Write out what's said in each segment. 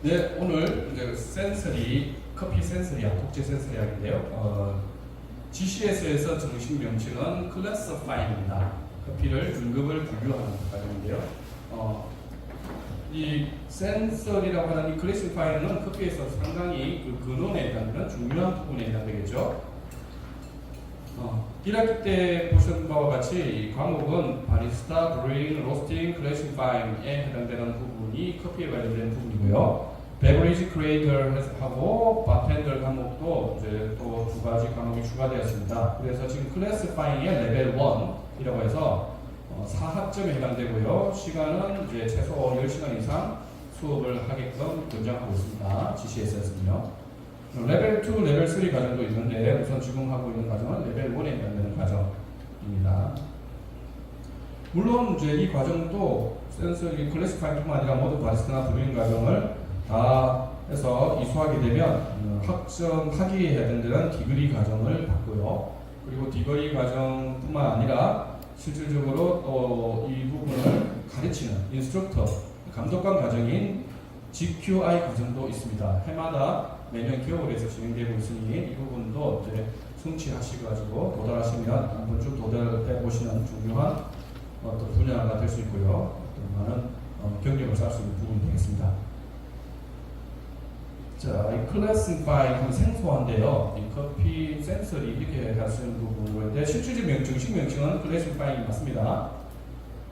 네, 오늘 이제 센서리, 커피 센서리학, 국제 센서리학인데요. GCS에서 정식 명칭은 클래시파이입니다. 커피를 등급을 분류하는 과정인데요. 이 센서리라고 하는 이 클래시파이는 커피에서 상당히 그 근원에 해당되는 중요한 부분에 해당되겠죠. 1학기 때 보신 바와 같이 이 과목은 바리스타, 브루잉, 로스팅, 클래시파잉에 해당되는 부분이 커피에 관련된 부분이고요. 베버리지 크리에이터하고 바텐더 과목도 이제 또 두 가지 과목이 추가되었습니다. 그래서 지금 클래시파잉의 레벨 1이라고 해서 4학점에 해당되고요. 시간은 이제 최소 10시간 이상 수업을 하게끔 권장하고 있습니다. GCS에서는요. 레벨 2, 레벨 3 과정도 있는데 우선 지금 하고 있는 과정은 레벨 1에 해당되는 과정입니다. 물론 이제 이 과정도 센서리 클래시파잉뿐만 아니라 모두 바리스타나 브루잉 과정을 다 해서 이수하게 되면 학위에 해당되는 디그리 과정을 받고요. 그리고 디그리 과정뿐만 아니라 실질적으로 또 이 부분을 가르치는 인스트럭터, 감독관 과정인 GQI 과정도 있습니다. 해마다 매년 겨울에서 진행되고 있으니 이 부분도 이제 성취하시고 도달하시면 한 번쯤 도달해 보시는 중요한 어떤 분야가 될 수 있고요. 어떤 많은 경력을 쌓을 수 있는 부분이 되겠습니다. 자, 이 클래시파잉은 생소한데요. 이 커피 센서리 이렇게 할 수 있는 부분인데 실질적 정식 명칭은 클래시파잉이 맞습니다.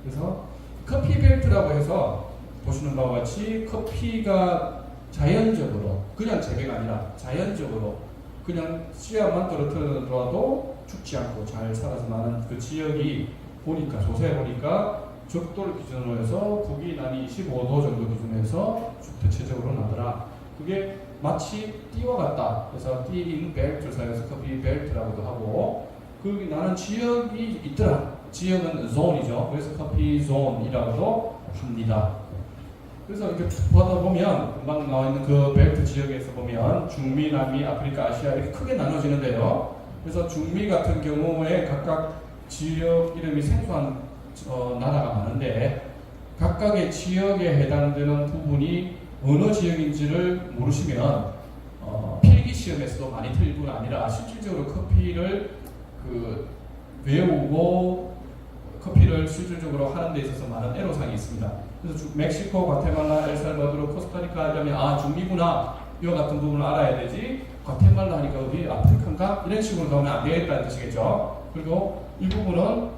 그래서 커피 벨트라고 해서 보시는 바와 같이 커피가 자연적으로 그냥 재배가 아니라 자연적으로 그냥 씨앗만 떨어뜨려도 죽지 않고 잘 살아서 나는 그 지역이 보니까 조사해 보니까 적도를 기준으로 해서 북위 남이 25도 정도 기준에서 대체적으로 나더라. 그게 마치 띠와 같다. 그래서 띠인 벨트를 사용해서 커피 벨트라고도 하고 그 나는 지역이 있더라. 지역은 존이죠. 그래서 커피 존이라고도 합니다. 그래서 이렇게 보다 보면 금방 나와 있는 그 벨트 지역에서 보면 중미, 남미, 아프리카, 아시아 이렇게 크게 나눠지는데요. 그래서 중미 같은 경우에 각각 지역 이름이 생소한 나라가 많은데 각각의 지역에 해당되는 부분이 어느 지역인지를 모르시면 필기 시험에서도 많이 틀릴 뿐 아니라 실질적으로 커피를 외우고 커피를 실질적으로 하는 데 있어서 많은 애로사항이 있습니다. 그래서 멕시코, 과테말라, 엘살바도르, 코스타리카 하면 중미구나 이와 같은 부분을 알아야 되지 과테말라 하니까 어디 아프리카인가 이런 식으로 나오면 안 되겠다는 뜻이겠죠. 그리고 이 부분은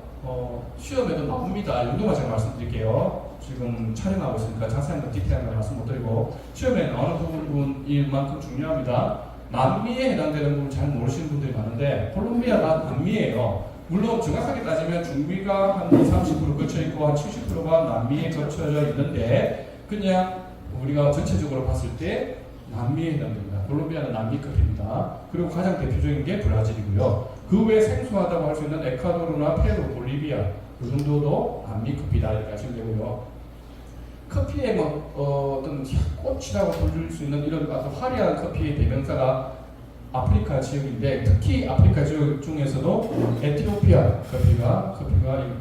시험에도 나옵니다. 이 정도만 제가 말씀드릴게요. 지금 촬영하고 있으니까 자세한 거 디테일한 거 말씀 못 드리고 시험에 나오는 부분이 만큼 중요합니다. 남미에 해당되는 부분 잘 모르시는 분들이 많은데 콜롬비아가 남미예요. 물론 정확하게 따지면 중미가 한 20, 30% 거쳐있고 한 70%가 남미에 거쳐져 있는데 그냥 우리가 전체적으로 봤을 때 남미에 해당됩니다. 콜롬비아는 남미 커피입니다. 그리고 가장 대표적인 게 브라질이고요. 그 외에 생소하다고 할 수 있는 에콰도르나 페루, 볼리비아 그 정도도 남미 커피다 이렇게 하시면 되고요. 커피의 어떤 꽃이라고 불릴 수 있는 이런 아주 화려한 커피의 대명사가 아프리카 지역인데 특히 아프리카 지역 중에서도 에티오피아 커피가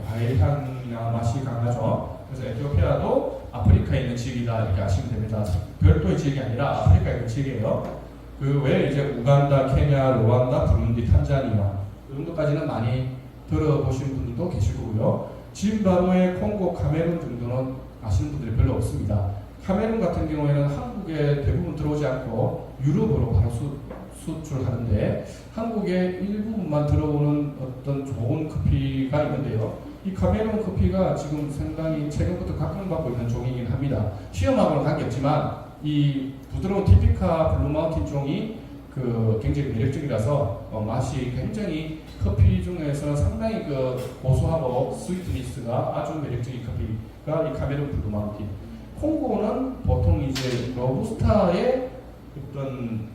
과일 향이나 맛이 강하죠. 그래서 에티오피아도 아프리카에 있는 지역이다 이렇게 아시면 됩니다. 별도의 지역이 아니라 아프리카에 있는 지역이에요. 그 외에 이제 우간다, 케냐, 루안다, 부룬디, 탄자니아 이 정도까지는 많이 들어보신 분들도 계실 거고요. 짐바브웨, 콩고, 카메룬 정도는 아시는 분들이 별로 없습니다. 카메룬 같은 경우에는 한국에 대부분 들어오지 않고 유럽으로 바로 수출하는데 한국에 일부분만 들어오는 어떤 좋은 커피가 있는데요. 이 카메룬 커피가 지금 상당히 최근부터 각광받고 있는 종이긴 합니다. 시험하고는 관계없지만 이 부드러운 티피카 블루마운틴 종이 굉장히 매력적이라서 맛이 굉장히 커피 중에서는 상당히 고소하고 스위트니스가 아주 매력적인 커피가 이 카메룬 블루마운틴. 콩고는 보통 이제 로부스타의 어떤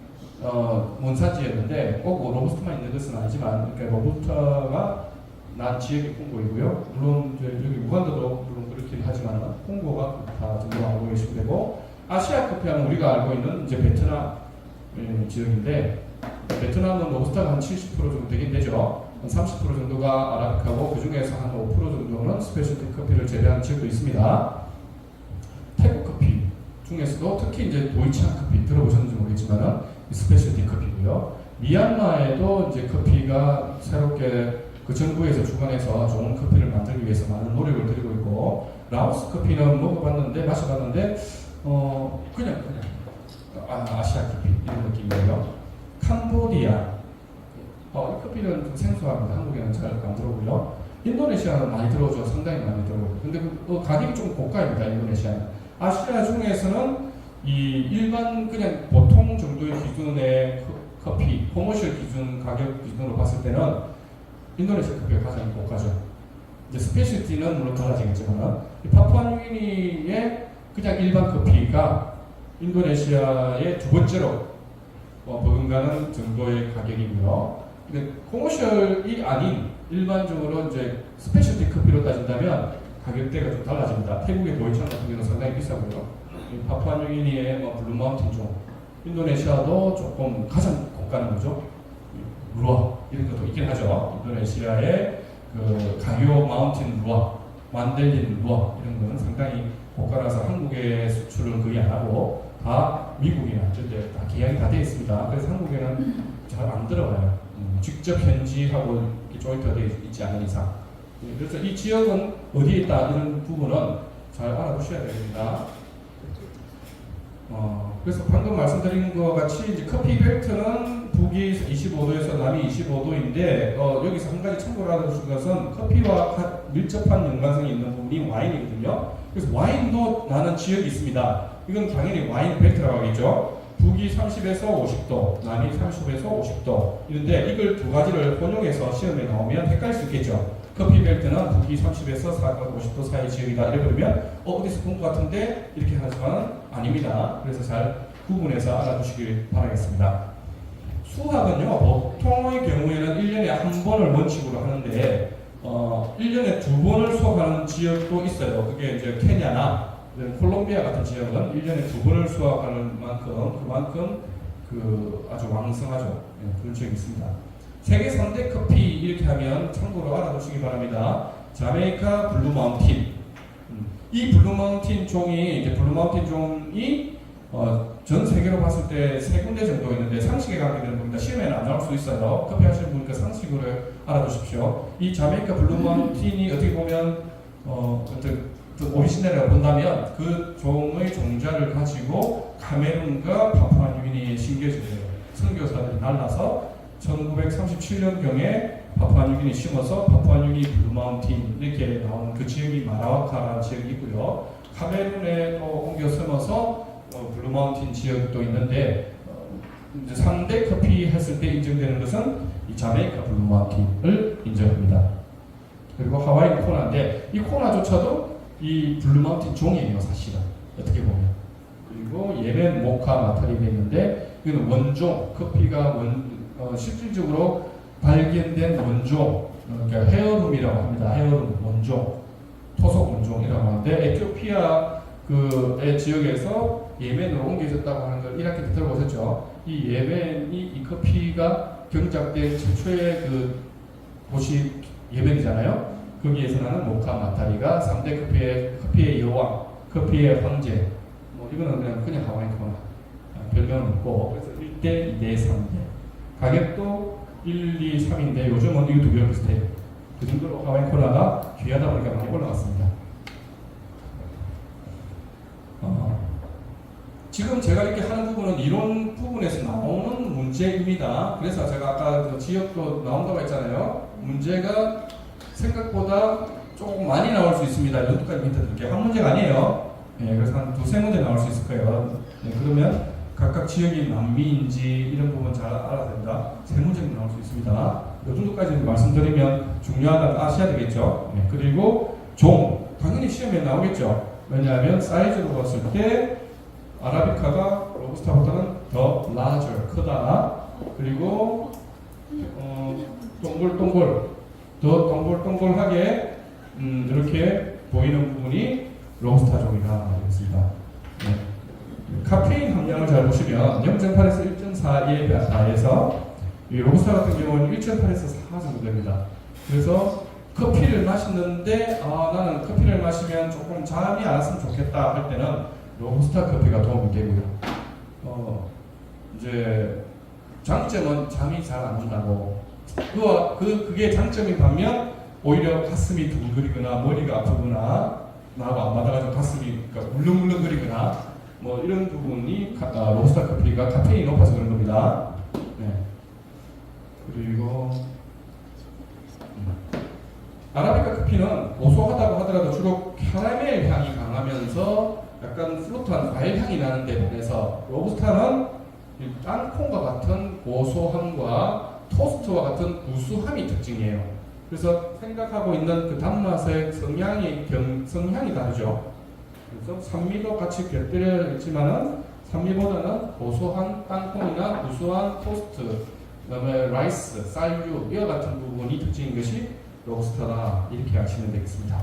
원산지였는데 꼭 로부스타만 있는 것은 아니지만 그러니까 로부스타가 난 지역의 콩고이고요. 물론 이제 여기 우간다도 물론 그렇긴 하지만 콩고가 다 정도 알고 계시면 되고 아시아 커피하면 우리가 알고 있는 이제 베트남 지역인데 베트남은 로부스타가 한 70% 정도 되긴 되죠. 한 30% 정도가 아라비카고 그 중에서 한 5% 정도는 스페셜티 커피를 재배하는 지역도 있습니다. 태국 커피 중에서도 특히 이제 도이치안 커피 들어보셨는지 모르겠지만은 스페셜티 커피고요. 미얀마에도 이제 커피가 새롭게 그 정부에서 주관해서 좋은 커피를 만들기 위해서 많은 노력을 들이고 있고, 라오스 커피는 먹어봤는데 마셔봤는데 그냥 아시아 커피 이런 느낌이에요. 캄보디아 이 커피는 좀 생소합니다. 한국에는 잘 안 들어오고요. 인도네시아는 많이 들어오죠. 상당히 많이 들어오고. 근데 가격이 좀 고가입니다. 인도네시아는. 아시아 중에서는 이 일반 그냥 보통 정도의 기준의 커피, 커머셜 기준 가격 기준으로 봤을 때는 인도네시아 커피가 가장 고가죠. 이제 스페셜티는 물론 달라지겠지만, 파푸아뉴기니의 그냥 일반 커피가 인도네시아의 두 번째로 버금가는 정도의 가격이고요. 근데 커머셜이 아닌 일반적으로 이제 스페셜티 커피로 따진다면 가격대가 좀 달라집니다. 태국의 도이치안 같은 경우는 상당히 비싸고요. 파푸아뉴기니의 블루마운틴 종, 인도네시아도 조금 가장 고가는 거죠. 루아 이런 것도 있긴 하죠. 인도네시아의 그 가요 마운틴 루아, 만델린 루아 이런 거는 상당히 고가라서 한국에 수출은 거의 안 하고 다 미국이나 이런데 다 계약이 다 되어 있습니다. 그래서 한국에는 잘 안 들어가요. 직접 현지하고 조인트가 되어 있지 않은 이상. 그래서 이 지역은 어디에 있다 이런 부분은 잘 알아두셔야 됩니다. 그래서 방금 말씀드린 것 같이 이제 커피 벨트는 북이 25도에서 남이 25도인데 여기서 한 가지 참고를 알아두실 것은 커피와 밀접한 연관성이 있는 부분이 와인이거든요. 그래서 와인도 나는 지역이 있습니다. 이건 당연히 와인 벨트라고 하겠죠. 북이 30에서 50도, 남이 30에서 50도 이런데 이걸 두 가지를 혼용해서 시험에 나오면 헷갈릴 수 있겠죠. 커피 벨트는 북이 30에서 50도 사이 지역이다 이래버리면 어디서 본 것 같은데 이렇게 하지만 아닙니다. 그래서 잘 구분해서 알아두시길 바라겠습니다. 수학은요 보통의 경우에는 1년에 한 번을 원칙으로 하는데 1년에 두 번을 수학하는 지역도 있어요. 그게 이제 케냐나 콜롬비아 같은 지역은 1년에 두 번을 수학하는 만큼 그만큼 아주 왕성하죠. 그런 지역이 있습니다. 세계 3대 커피 이렇게 하면 참고로 알아두시기 바랍니다. 자메이카 블루마운틴. 이 블루마운틴 종이 전 세계로 봤을 때 세 군데 정도 있는데 상식에 관계 되는 겁니다. 시험에는 안 나올 수 있어요. 커피 하시는 분니까 상식으로 알아두십시오. 이 자메이카 블루마운틴이 어떻게 보면 오리지널이라고 본다면 그 종의 종자를 가지고 카메룬과 파푸아뉴기니에 심겨지고요. 선교사들이 날라서 1937년경에 파푸아뉴기니 심어서 파푸아뉴기니 블루마운틴 이렇게 나오는 그 지역이 마라와카라는 지역이 있고요. 카메룬에 또 옮겨 심어서 블루마운틴 지역도 있는데 이제 3대 커피 했을 때 인정되는 것은 이 자메이카 블루마운틴을 인정합니다. 그리고 하와이 코나인데 이 코나조차도 이 블루마운틴 종이에요, 사실은. 어떻게 보면. 그리고 예멘 모카 마타리가 있는데 이건 원종, 커피가 실질적으로 발견된 원종, 그러니까 헤어룸이라고 합니다. 헤어룸, 원종, 토속 원종이라고 하는데 에티오피아 의 지역에서 예멘으로 옮겨졌다고 하는 걸 1학기 때 들어보셨죠? 이 예멘이 이 커피가 경작된 최초의 그 곳이 예멘이잖아요. 거기에서 나는 모카 마타리가 3대 커피의 여왕, 커피의 황제. 이거는 그냥 하와이 코나. 별명은 없고, 그래서 1대, 2대, 3대. 가격도 1, 2, 3인데 요즘은 이 두 개가 비슷해요. 그 정도로 하와이 코나가 귀하다 보니까 많이 올라갔습니다. 지금 제가 이렇게 하는 부분은 이론 부분에서 나오는 문제입니다. 그래서 제가 아까 그 지역도 나온다고 했잖아요. 문제가 생각보다 조금 많이 나올 수 있습니다. 12가지 힌트 드릴게요. 한 문제가 아니에요. 그래서 한 두세 문제 나올 수 있을 거예요. 그러면 각각 지역이 남미인지 이런 부분 잘 알아야 됩니다. 세 문제는 나올 수 있습니다. 이 정도까지 말씀드리면 중요하다는 아셔야 되겠죠. 그리고 종, 당연히 시험에 나오겠죠. 왜냐하면 사이즈로 봤을 때 아라비카가 로부스타보다는 더 larger, 크다. 그리고 더 동글동글하게 이렇게 보이는 부분이 로부스타종이다 되겠습니다. 카페인 함량을 잘 보시면 0.8에서 1.4에 비해서 이 로부스타 같은 경우는 1.8에서 4 정도 됩니다. 그래서 커피를 마시는데 나는 커피를 마시면 조금 잠이 안 왔으면 좋겠다 할 때는 로부스타 커피가 도움이 되고요. 이제 장점은 잠이 잘 안 온다고. 그게 장점인 반면 오히려 가슴이 둥그리거나 머리가 아프거나 나하고 안 맞아가지고 가슴이 그러니까 물렁물렁거리거나 뭐 이런 부분이 로부스타 커피가 카페인이 높아서 그런 겁니다. 네. 그리고 아라비카 커피는 고소하다고 하더라도 주로 캐러멜 향이 강하면서 약간 플루트한 과일 향이 나는데 반해서 로부스타는 땅콩과 같은 고소함과 토스트와 같은 구수함이 특징이에요. 그래서 생각하고 있는 그 단맛의 성향이 다르죠. 그래서 산미도 같이 곁들여 있지만은 산미보다는 고소한 땅콩이나 구수한 토스트, 그다음에 라이스, 쌀류 이와 같은 부분이 특징인 것이 로부스타다 이렇게 아시면 되겠습니다.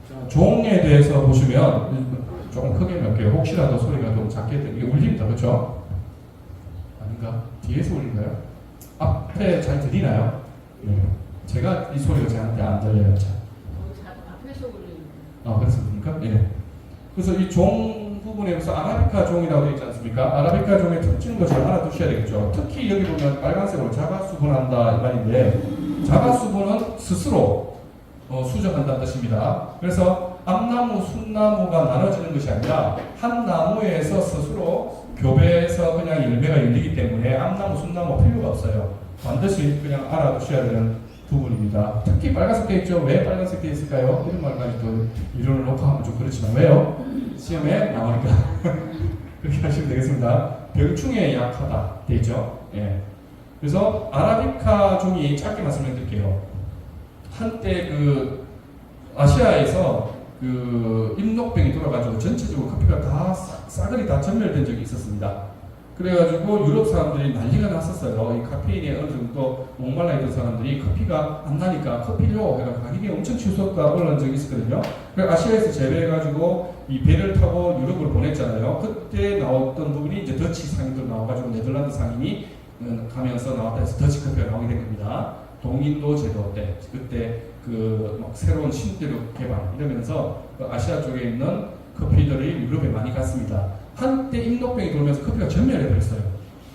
자, 종에 대해서 보시면 조금 크게 넣을게요. 혹시라도 소리가 좀 작게 들리게 울립니다. 그렇죠? 아닌가? 뒤에서 울린가요? 앞에 잘 들리나요? 네. 제가 이 소리가 저한테 안 들려요. 잘. 앞에서 울리는. 그렇습니까? 예. 그래서 이 종 부분에서 아라비카 종이라고 되어 있지 않습니까? 아라비카 종의 특징도 잘 알아두셔야 되겠죠. 특히 여기 보면 빨간색으로 자가수분한다 이 말인데, 자가수분은 스스로 수정한다는 뜻입니다. 그래서 암나무, 순나무가 나눠지는 것이 아니라 한 나무에서 스스로 교배해서 그냥 열매가 열리기 때문에 암나무, 순나무 필요가 없어요. 반드시 그냥 알아두셔야 되는 부분입니다. 특히 빨간색 돼 있죠. 왜 빨간색 돼 있을까요? 이런 말까지도 이론을 놓고 하면 좀 그렇지만 왜요? 시험에 나오니까 그렇게 하시면 되겠습니다. 병충해에 약하다 돼 있죠. 예. 그래서 아라비카 종이 짧게 말씀드릴게요. 한때 그 아시아에서 그 임록병이 돌아가지고 전체적으로 커피가 다 싸그리 다 전멸된 적이 있었습니다. 그래가지고 유럽 사람들이 난리가 났었어요. 이 카페인에 어느 정도 목말라 있던 사람들이 커피가 안 나니까 커피료 해가 가격이 엄청 치솟다 올라온 적이 있었거든요. 그래서 아시아에서 재배해가지고 이 배를 타고 유럽으로 보냈잖아요. 그때 나왔던 부분이 이제 더치 상인도 나와가지고 네덜란드 상인이 가면서 나왔다 해서 더치 커피가 나오게 된 겁니다. 동인도 제도 때 그때 그 막 새로운 신대륙 개발 이러면서 그 아시아 쪽에 있는 커피들이 유럽에 많이 갔습니다. 한때 임록병이 돌면서 커피가 전멸해버렸어요.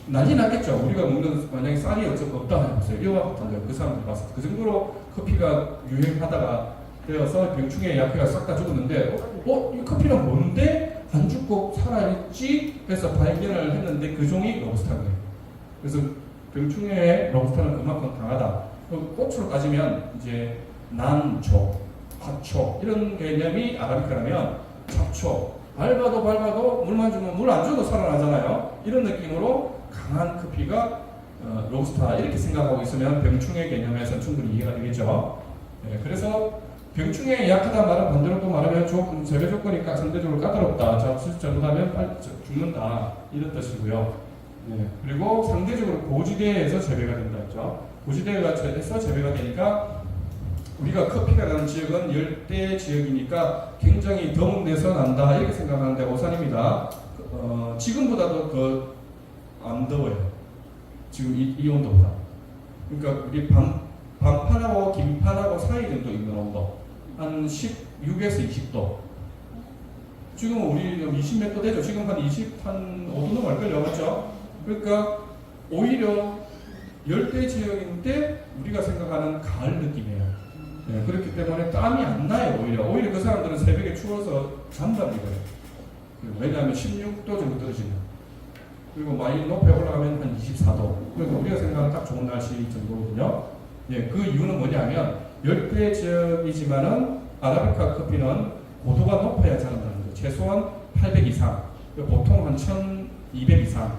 난리 났겠죠. 우리가 먹는 만약에 쌀이 없다 해보세요. 이와 같은 거예요. 그 사람들 봤을 때. 그 정도로 커피가 유행하다가 되어서 병충해 약해가 싹 다 죽었는데 이 커피는 뭔데 안 죽고 살아있지? 해서 발견을 했는데 그 종이 로부스타인 거예요. 그래서 병충해의 로부스타는 그만큼 강하다. 꽃으로 따지면 이제 난초, 화초 이런 개념이 아라비카라면 잡초 밟아도 물만 주면 물 안 줘도 살아나잖아요. 이런 느낌으로 강한 커피가 로부스타 이렇게 생각하고 있으면 병충해 개념에서 충분히 이해가 되겠죠. 네, 그래서 병충해에 약하다 말은 반대로 또 말하면 재배 조건이 상대적으로 까다롭다. 잘못하면 빨리 죽는다 이런 뜻이고요. 네, 그리고 상대적으로 고지대에서 재배가 된다 했죠. 고지대에서 재배가 되니까 우리가 커피가 나는 지역은 열대 지역이니까 굉장히 더운 데서 난다 이렇게 생각하는데 오산입니다. 지금보다도 더 안 더워요. 지금 이 온도보다. 그러니까 우리 반판하고 긴판하고 사이 정도 있는 온도 한 16에서 20도. 지금 우리 20몇 도 되죠. 지금 한 5도 넘을걸요, 맞죠? 그러니까 오히려 열대 지역인데 우리가 생각하는 가을 느낌이에요. 네, 그렇기 때문에 땀이 안 나요. 오히려 그 사람들은 새벽에 추워서 잠도 안 입어요. 왜냐하면 16도 정도 떨어지면. 그리고 많이 높게 올라가면 한 24도. 그러니까 우리가 생각하는 딱 좋은 날씨 정도거든요. 네, 그 이유는 뭐냐면 열대 지역이지만은 아라비카 커피는 고도가 높아야 자란다는 거예요. 최소한 800 이상, 보통 한 1200 이상,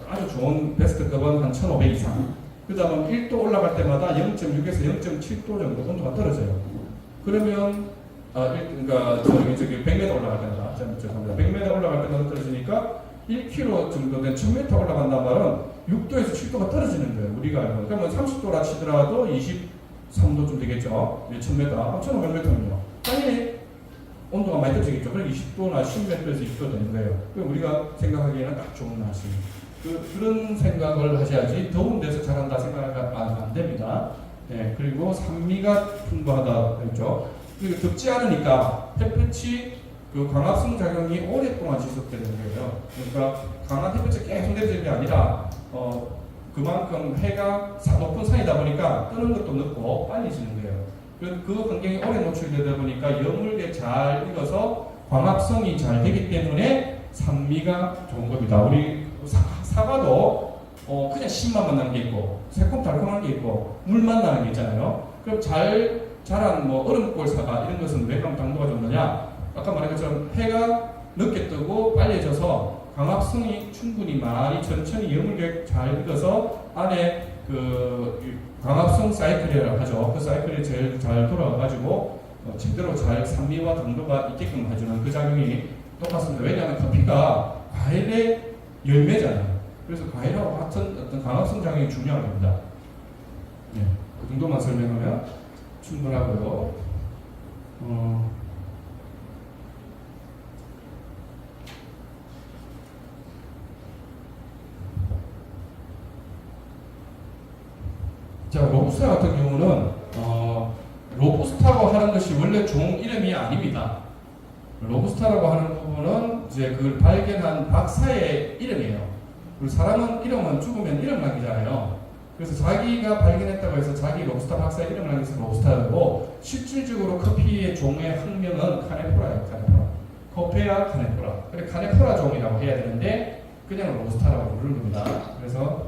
아주 좋은 베스트급은 한 1500 이상. 그 다음에 1도 올라갈 때마다 0.6에서 0.7도 정도 온도가 떨어져요. 그러면 그러니까 저기 100m 올라갈 때마다 죄송합니다. 100m 올라갈 때마다 떨어지니까 1km 정도 된 1000m 올라간단 말은 6도에서 7도가 떨어지는 거예요. 우리가 알고. 그러면 30도라 치더라도 23도쯤 되겠죠. 1000m, 1500m면요. 당연히 온도가 많이 떨어지겠죠. 그럼 20도나 10m에서 20도 되는 거예요. 그럼 우리가 생각하기에는 딱 좋은 날씨. 그런 생각을 하셔야지 더운 데서 자란다 생각하면 안 됩니다. 네, 그리고 산미가 풍부하다 했죠. 그리고 덥지 않으니까 햇볕이 그 광합성 작용이 오랫동안 지속되는 거예요. 그러니까 강한 햇볕이 계속 내리는 게 아니라 그만큼 해가 높은 산이다 보니까 뜨는 것도 늦고 빨리 지는 거예요. 그 환경이 오래 노출되다 보니까 여물게 잘 익어서 광합성이 잘 되기 때문에 산미가 좋은 겁니다. 우리 사과도 그냥 신맛만 나는 게 있고 새콤달콤한 게 있고 물만 나는 게 있잖아요. 그럼 잘 자란 얼음골 사과 이런 것은 왜 그럼 당도가 좋느냐? 아까 말한 것처럼 해가 늦게 뜨고 빨리 져서 광합성이 충분히 많이 천천히 여물게 잘 익어서 안에 광합성 사이클이라고 하죠. 그 사이클이 제일 잘 돌아가가지고 제대로 잘 산미와 당도가 있게끔 해주는 그 작용이 똑같습니다. 왜냐하면 커피가 과일의 열매잖아요. 그래서 과일하고 같은 어떤 광합성 작용이 중요한 겁니다. 네, 그 정도만 설명하면 충분하고요. 자, 로부스타 같은 경우는 로부스타라고 하는 것이 원래 종 이름이 아닙니다. 로부스타라고 하는 부분은 이제 그걸 발견한 박사의 이름이에요. 우리 사람은 이름은 죽으면 이름 남기잖아요. 그래서 자기가 발견했다고 해서 자기 로부스타 박사의 이름을 남겨서 로부스타고, 실질적으로 커피의 종의 학명은 카네포라예요. 카네포라. 코페아 카네포라. 그래 카네포라 종이라고 해야 되는데 그냥 로부스타라고 부르는 겁니다. 그래서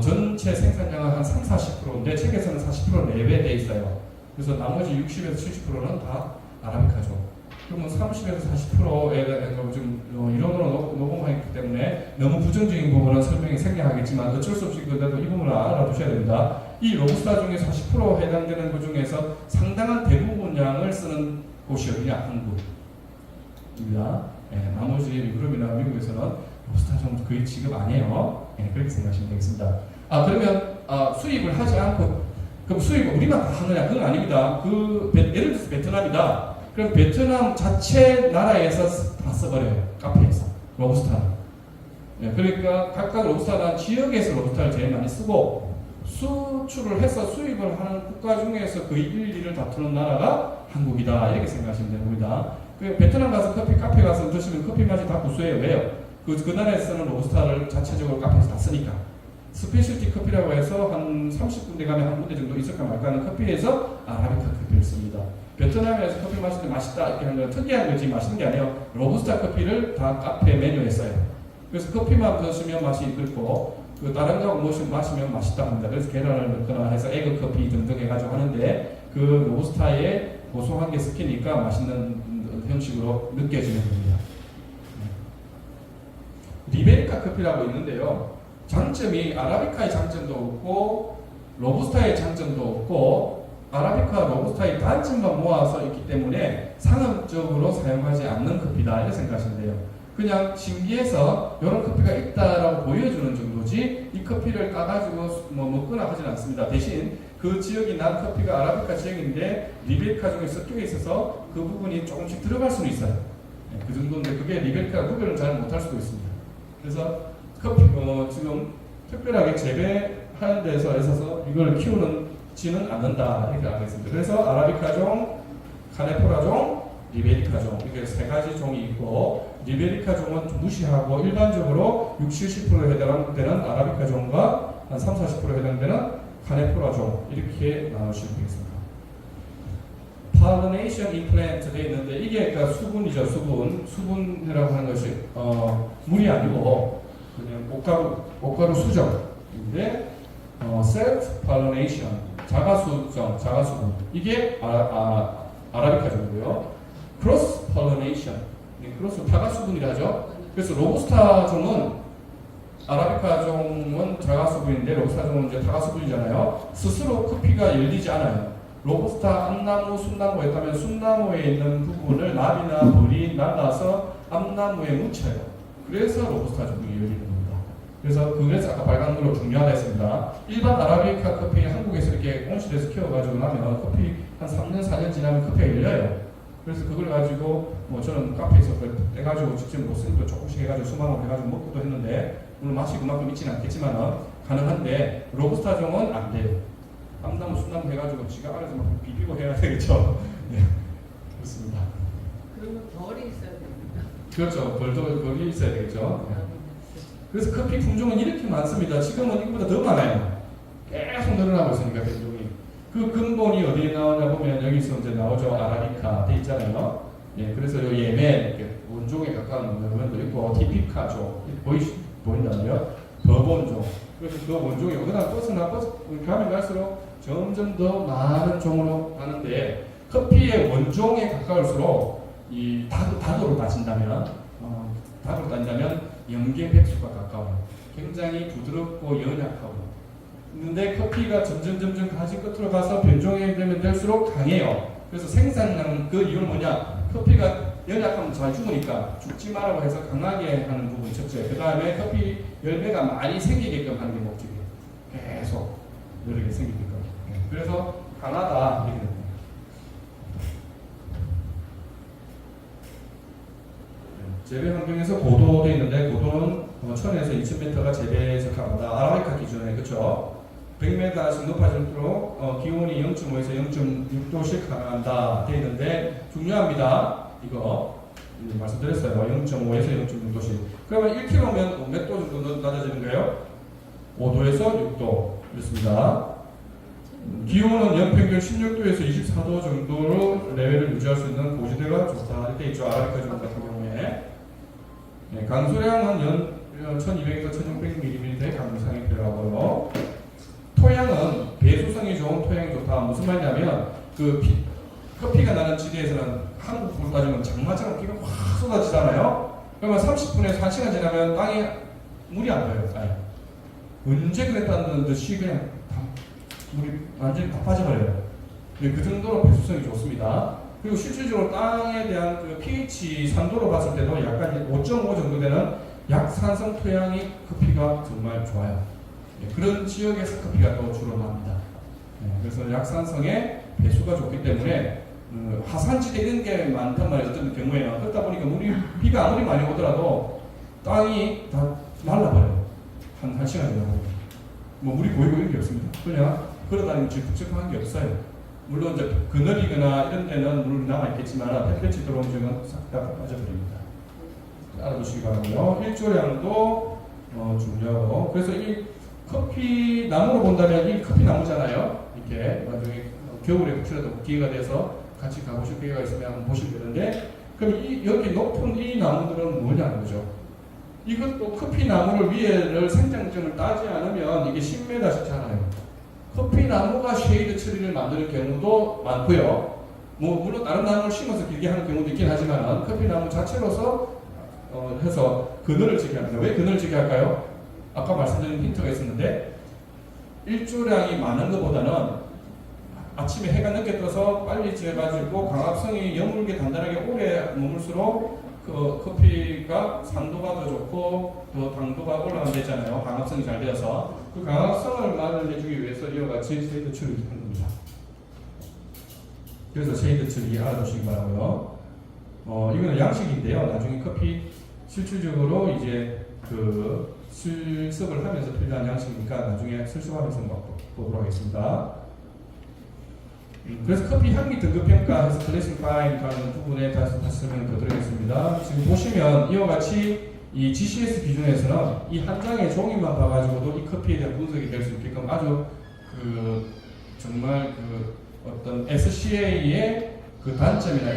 전체 생산량은 한 30-40%인데 책에서는 40% 내외되어 있어요. 그래서 나머지 60에서 70%는 다 아라비카죠. 그러면 30에서 40%에 대한 좀 이론으로 녹음하기 때문에 너무 부정적인 부분은 설명이 생략하겠지만 어쩔 수 없이 그래도 이 부분을 알아두셔야 됩니다. 이 로부스타 중에 40% 해당되는 것 중에서 상당한 대부분 양을 쓰는 곳이 어디냐? 한국입니다. 네, 나머지 유럽이나 미국에서는 로부스타 좀 거의 지급 안 해요. 네, 그렇게 생각하시면 되겠습니다. 그러면 수입을 하지 않고 그럼 수입을 우리만 다 하느냐? 그건 아닙니다. 예를 들어서 베트남이다. 그럼 베트남 자체 나라에서 다 써버려요. 카페에서 로부스타는. 네, 그러니까 각각 로부스타는 지역에서 로부스타를 제일 많이 쓰고 수출을 해서 수입을 하는 국가 중에서 거의 1, 2를 다투는 나라가 한국이다. 이렇게 생각하시면 됩니다. 베트남 가서 카페 가서 드시면 커피 맛이 다 구수해요. 왜요? 그 나라에 쓰는 로부스타를 자체적으로 카페에서 다 쓰니까. 스페셜티 커피라고 해서 한 30군데 가면 한 군데 정도 있을까 말까 하는 커피에서 아라비카 커피를 씁니다. 베트남에서 커피 마실 때 맛있다 이렇게 하는 건 특이한 거지 맛있는 게 아니에요. 로부스타 커피를 다 카페 메뉴에 써요. 그래서 커피만 드시면 맛이 있고 다른 거 마시면 맛있다 합니다. 그래서 계란을 넣거나 해서 에그 커피 등등 해가지고 하는데 그 로부스타에 고소한 게 섞이니까 맛있는 형식으로 느껴지는 겁니다. 리베리카 커피라고 있는데요. 장점이 아라비카의 장점도 없고 로부스타의 장점도 없고 아라비카, 로부스타의 단점만 모아서 있기 때문에 상업적으로 사용하지 않는 커피다 이렇게 생각하시면 돼요. 그냥 신기해서 이런 커피가 있다라고 보여주는 정도지 이 커피를 따가지고 먹거나 하지는 않습니다. 대신 그 지역이 난 커피가 아라비카 지역인데 리베리카 중에 섞여 있어서 그 부분이 조금씩 들어갈 수는 있어요. 네, 그 정도인데 그게 리베리카 구별을 잘 못할 수도 있습니다. 그래서 커피 지금 특별하게 재배하는 데서 있어서 이걸 키우지는 않는다 이렇게 알겠습니다. 그래서 아라비카종, 카네포라종, 리베리카종 이렇게 세 가지 종이 있고 리베리카 종은 무시하고 일반적으로 60-70% 해당되는 아라비카 종과 한 30-40% 해당되는 카네포라 종 이렇게 나누시면 되겠습니다. Pollination implant 돼 있는데 이게 그러니까 수분이죠. 수분이라고 하는 것이 물이 아니고 그냥 옷가루 수정인데 self pollination 자가수분 이게 아라비카 종이고요. cross pollination 크로스 타가수분이라 하죠. 그래서 로부스타 종은 아라비카 종은 자가수분인데 로부스타 종은 이제 타가수분이잖아요. 스스로 커피가 열리지 않아요. 로부스타 암나무, 순나무에 있다면 순나무에 있는 부분을 나비나 벌이 날라서 암나무에 묻혀요. 그래서 로부스타 종이 열리는 겁니다. 그래서 아까 빨간물로 중요하다 했습니다. 일반 아라비카 커피 한국에서 이렇게 온실에서 키워가지고 나면 커피 한 3년, 4년 지나면 커피가 열려요. 그래서 그걸 가지고 저는 카페에서 떼가지고 직접 로스도 조금씩 해가지고 수만원 해가지고 먹기도 했는데 물론 맛이 그만큼 있지는 않겠지만 가능한데 로부스타 종은 안 돼요. 암나무, 순나무 해가지고 지가 알아서 막 비비고 해야 되겠죠. 네, 그렇습니다. 그 그러면 벌이 있어야 됩니다. 그렇죠. 벌도 거기 있어야 되겠죠. 그래서 커피 품종은 이렇게 많습니다. 지금은 이거보다 더 많아요. 계속 늘어나고 있으니까品종이. 그 근본이 어디에 나오냐 보면 여기서 이제 나오죠. 아라비카 돼 있잖아요. 예, 그래서 요 예멘 원종에 가까운 면도 있고 티피카종 보인다고요. 버본종. 그래서 그 원종이 어디나 뻗어나 가면 갈수록 점점 더 많은 종으로 가는데 커피의 원종에 가까울수록 이 다도로 따진다면 영계 백수가 가까워요. 굉장히 부드럽고 연약하고. 근데 커피가 점점 가지 끝으로 가서 변종이 되면 될수록 강해요. 그래서 생산량 그 이유는 뭐냐? 커피가 연약하면 잘 죽으니까 죽지 말라고 해서 강하게 하는 부분이 첫째. 그 다음에 커피 열매가 많이 생기게끔 하는 게 목적이에요. 계속 여러 개 생기게끔. 그래서 강하다 이렇게 됩니다. 재배 환경에서 고도되어 있는데 고도는 1000에서 2000m가 재배에 적합하다. 아라비카 기준에 그렇죠. 100m씩 높아질수록 기온이 0.5에서 0.6도씩 강한다 되어 있는데 중요합니다. 이거 말씀드렸어요. 0.5에서 0.6도씩. 그러면 1kg면 몇 도 정도 낮아지는 거예요? 5도에서 6도 이렇습니다. 기온은 연평균 16도에서 24도 정도로 레벨을 유지할 수 있는 고지대가 좋다. 이렇게 있죠. 아라비카 종 같은 경우에. 네, 강수량은 연 1200에서 1600mm의 강수량이 필요하고요. 토양은 배수성이 좋은 토양이 좋다. 무슨 말이냐면 커피가 나는 지대에서는 한국으로 따지면 장마처럼 비가 확 쏟아지잖아요. 그러면 30분에서 1시간 지나면 땅에 물이 안 보여요. 아예. 언제 그랬다는 듯이 그냥 물이 완전히 다 빠져버려요. 그 정도로 배수성이 좋습니다. 그리고 실질적으로 땅에 대한 그 pH 산도로 봤을 때도 약간 5.5 정도 되는 약산성 토양이 커피가 정말 좋아요. 그런 지역에서 커피가 또 주로 납니다. 그래서 약산성에 배수가 좋기 때문에 하산지대 이런 게 많단 말이에요. 어떤 경우에는. 그러다 보니까 비가 아무리 많이 오더라도 땅이 다 말라버려요. 한 시간 지나고. 뭐 물이 고이고 이런 게 없습니다. 그냥 걸어다니면 질퍽질퍽한 게 없어요. 물론 이제 그늘이거나 이런 데는 물이 남아있겠지만 햇볕이 들어오면 싹 다 빠져버립니다. 알아두시기 바라고요. 일조량도 중요하고. 그래서 이 커피 나무로 본다면 이 커피 나무잖아요. 이렇게 나중에 겨울에 혹시라도 기회가 돼서 같이 가보실 기회가 있으면 한번 보시면 되는데, 그럼 여기 높은 이 나무들은 뭐냐는 거죠. 이것도 커피 나무를 위에를 생장점을 따지 않으면 이게 10m씩 자라요. 커피 나무가 쉐이드 처리를 만드는 경우도 많고요. 뭐 물론 다른 나무를 심어서 길게 하는 경우도 있긴 하지만 커피 나무 자체로서 해서 그늘을 지게 합니다. 왜 그늘을 지게 할까요? 아까 말씀드린 힌트가 있었는데 일조량이 많은 것보다는 아침에 해가 늦게 떠서 빨리 지어가지고 광합성이 여물게 단단하게 오래 머물수록 그 커피가 산도가 더 좋고 더 당도가 올라간다잖아요. 광합성이 잘 되어서 그 광합성을 만들어내주기 위해서 이와 같이 쉐이드 처리를 하는 겁니다. 그래서 쉐이드 처리 알아두시기 바라고요. 이거는 양식인데요. 나중에 커피 실질적으로 이제 그 실습을 하면서 필요한 양식이니까 나중에 실습하면서 보도록 하겠습니다. 그래서 커피 향미 등급 평가해서 클래시파이라는 부분에 다시 설명을 더 드리겠습니다. 지금 보시면 이와 같이 이 GCS 기준에서는 이 한 장의 종이만 봐가지고도 이 커피에 대한 분석이 될 수 있게끔 아주 정말 어떤 SCA의 그 단점이나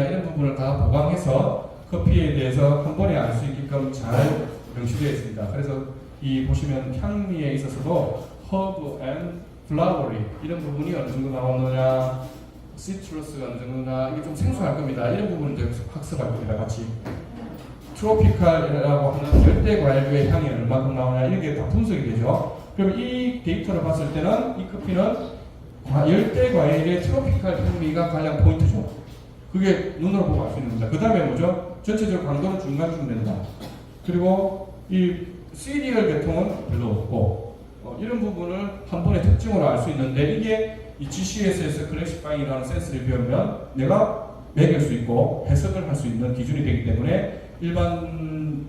이런 부분을 다 보강해서 커피에 대해서 한 번에 알 수 있게끔 잘 명시되어 있습니다. 그래서 이 보시면 향미에 있어서도 허브 앤 플라워리 이런 부분이 어느 정도 나오느냐, 시트러스가 어느 정도나 이게 좀 생소할 겁니다. 이런 부분은 이제 학습할 겁니다. 같이 트로피칼이라고 하는 열대 과일류의 향이 얼마큼 나오냐 이런 게 다 분석이 되죠. 그럼 이 데이터를 봤을 때는 이 커피는 열대 과일의 트로피칼 향미가 가장 포인트죠. 그게 눈으로 보고 알 수 있는 겁니다. 그 다음에 뭐죠? 전체적으로 강도는 중간쯤 된다. 그리고 이 시리얼 계통은 별로 없고 이런 부분을 한 번에 특징으로 알 수 있는데 이게 이 GCS에서 클래시파잉이라는 센스를 배우면 내가 매길 수 있고 해석을 할 수 있는 기준이 되기 때문에 일반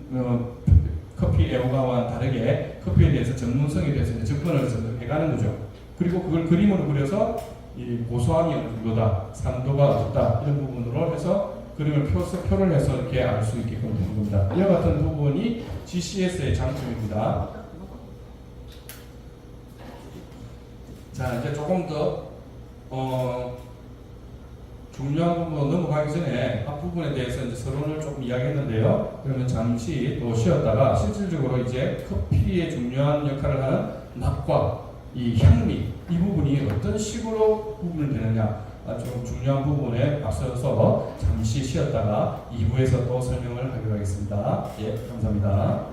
커피 애호가와는 다르게 커피에 대해서 전문성에 대해서 접근을 해가는 거죠. 그리고 그걸 그림으로 그려서 이 고소함이 어느 정도다, 산도가 어떻다 이런 부분으로 해서 그림을 표를 해서 이렇게 알 수 있게끔 되는 겁니다. 이와 같은 부분이 GCS의 장점입니다. 자, 이제 조금 더 중요한 부분 넘어가기 전에 앞부분에 대해서 이제 서론을 조금 이야기했는데요. 그러면 잠시 또 쉬었다가 실질적으로 이제 커피의 중요한 역할을 하는 맛과 이 향미 이 부분이 어떤 식으로 구분이 되느냐 좀 중요한 부분에 앞서서 잠시 쉬었다가 2부에서 또 설명을 하기로 하겠습니다. 예, 감사합니다.